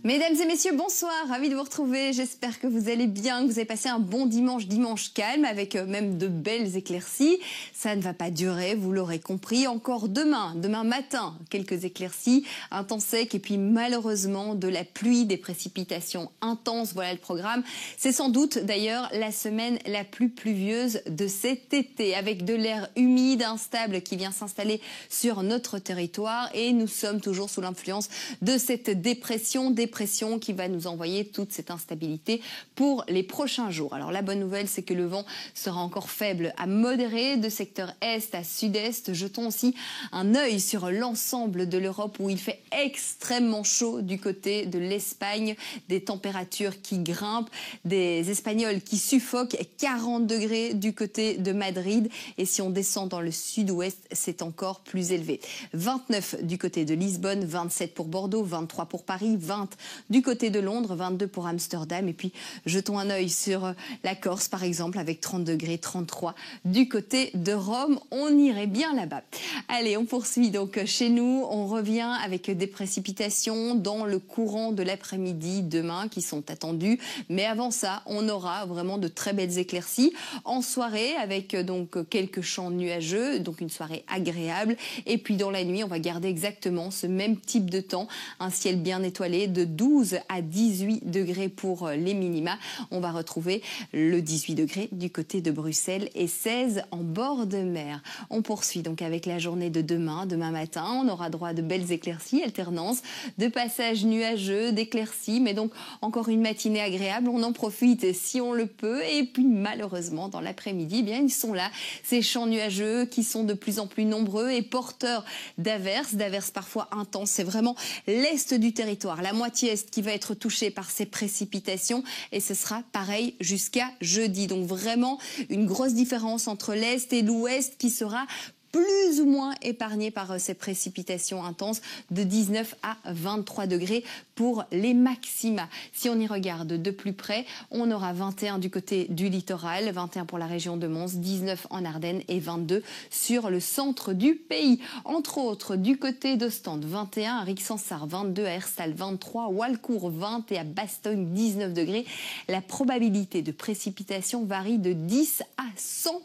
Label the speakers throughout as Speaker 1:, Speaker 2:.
Speaker 1: Mesdames et messieurs, bonsoir, ravi de vous retrouver. J'espère que vous allez bien, que vous avez passé un bon dimanche calme avec même de belles éclaircies. Ça ne va pas durer, vous l'aurez compris. Encore demain matin, quelques éclaircies, un temps sec et puis malheureusement de la pluie, des précipitations intenses. Voilà le programme. C'est sans doute d'ailleurs la semaine la plus pluvieuse de cet été avec de l'air humide, instable qui vient s'installer sur notre territoire et nous sommes toujours sous l'influence de cette dépression qui va nous envoyer toute cette instabilité pour les prochains jours. Alors la bonne nouvelle, c'est que le vent sera encore faible à modéré de secteur est à sud-est. Jetons aussi un œil sur l'ensemble de l'Europe où il fait extrêmement chaud du côté de l'Espagne, des températures qui grimpent, des Espagnols qui suffoquent, 40 degrés du côté de Madrid et si on descend dans le sud-ouest, c'est encore plus élevé. 29 du côté de Lisbonne, 27 pour Bordeaux, 23 pour Paris, 20 du côté de Londres, 22 pour Amsterdam et puis jetons un œil sur la Corse par exemple avec 30 degrés, 33 du côté de Rome, on irait bien là-bas. Allez, on poursuit donc chez nous, on revient avec des précipitations dans le courant de l'après-midi demain qui sont attendues, mais avant ça, on aura vraiment de très belles éclaircies en soirée avec donc quelques champs nuageux, donc une soirée agréable et puis dans la nuit, on va garder exactement ce même type de temps, un ciel bien étoilé de 12 à 18 degrés pour les minima. On va retrouver le 18 degrés du côté de Bruxelles et 16 en bord de mer. On poursuit donc avec la journée de demain matin. On aura droit à de belles éclaircies, alternance de passages nuageux, d'éclaircies, mais donc encore une matinée agréable. On en profite si on le peut. Et puis malheureusement, dans l'après-midi, eh bien ils sont là, ces champs nuageux qui sont de plus en plus nombreux et porteurs d'averses parfois intenses. C'est vraiment l'est du territoire, la moitié est qui va être touchée par ces précipitations et ce sera pareil jusqu'à jeudi. Donc vraiment une grosse différence entre l'est et l'ouest qui sera plus ou moins épargné par ces précipitations intenses de 19 à 23 degrés pour les maxima. Si on y regarde de plus près, on aura 21 du côté du littoral, 21 pour la région de Mons, 19 en Ardennes et 22 sur le centre du pays. Entre autres, du côté d'Ostende, 21 à Rixensart, 22 à Herstal, 23 à Walcourt, 20 et à Bastogne, 19 degrés. La probabilité de précipitation varie de 10 à 100%.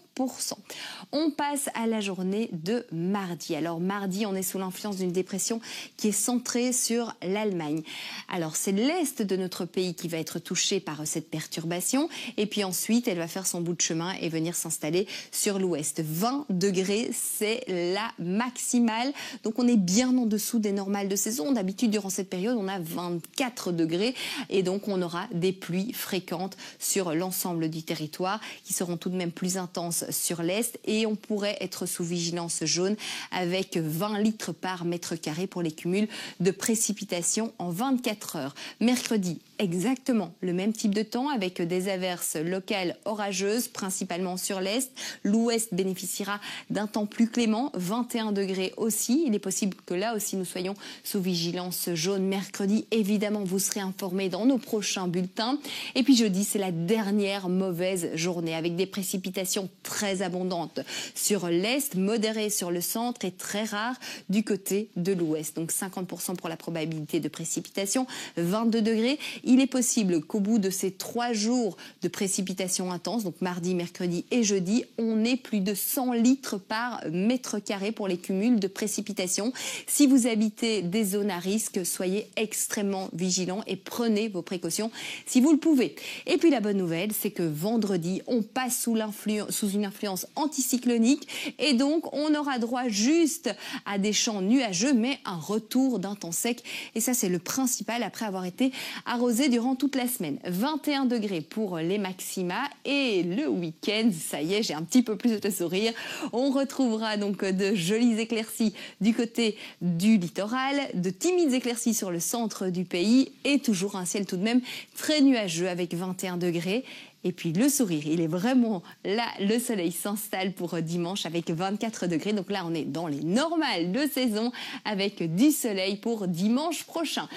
Speaker 1: On passe à la journée de mardi. Alors mardi, on est sous l'influence d'une dépression qui est centrée sur l'Allemagne. Alors c'est l'est de notre pays qui va être touché par cette perturbation et puis ensuite elle va faire son bout de chemin et venir s'installer sur l'ouest. 20 degrés, c'est la maximale. Donc on est bien en dessous des normales de saison. D'habitude durant cette période, on a 24 degrés et donc on aura des pluies fréquentes sur l'ensemble du territoire qui seront tout de même plus intenses sur l'est et on pourrait être sous vigilance jaune avec 20 litres par mètre carré pour les cumuls de précipitations en 24 heures. Mercredi, exactement le même type de temps avec des averses locales orageuses, principalement sur l'est. L'ouest bénéficiera d'un temps plus clément, 21 degrés aussi. Il est possible que là aussi nous soyons sous vigilance jaune mercredi. Évidemment, vous serez informés dans nos prochains bulletins. Et puis jeudi, c'est la dernière mauvaise journée avec des précipitations très abondantes sur l'est, modérées sur le centre et très rares du côté de l'ouest. Donc 50% pour la probabilité de précipitation, 22 degrés. Il est possible qu'au bout de ces 3 jours de précipitations intenses, donc mardi, mercredi et jeudi, on ait plus de 100 litres par mètre carré pour les cumuls de précipitations. Si vous habitez des zones à risque, soyez extrêmement vigilants et prenez vos précautions si vous le pouvez. Et puis la bonne nouvelle, c'est que vendredi, on passe sous une influence anticyclonique et donc on aura droit juste à des champs nuageux mais un retour d'un temps sec et ça c'est le principal après avoir été arrosé durant toute la semaine. 21 degrés pour les maxima et le week-end, ça y est, j'ai un petit peu plus de sourire. On retrouvera donc de jolies éclaircies du côté du littoral, de timides éclaircies sur le centre du pays et toujours un ciel tout de même très nuageux avec 21 degrés Et puis le sourire, il est vraiment là, le soleil s'installe pour dimanche avec 24 degrés. Donc là, on est dans les normales de saison avec du soleil pour dimanche prochain.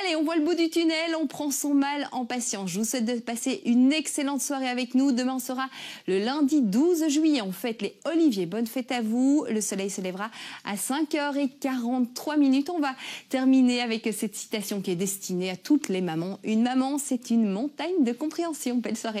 Speaker 1: Allez, on voit le bout du tunnel, on prend son mal en patience. Je vous souhaite de passer une excellente soirée avec nous. Demain sera le lundi 12 juillet. On fête les Oliviers. Bonne fête à vous. Le soleil se lèvera à 5h43. On va terminer avec cette citation qui est destinée à toutes les mamans. Une maman, c'est une montagne de compréhension. Belle soirée.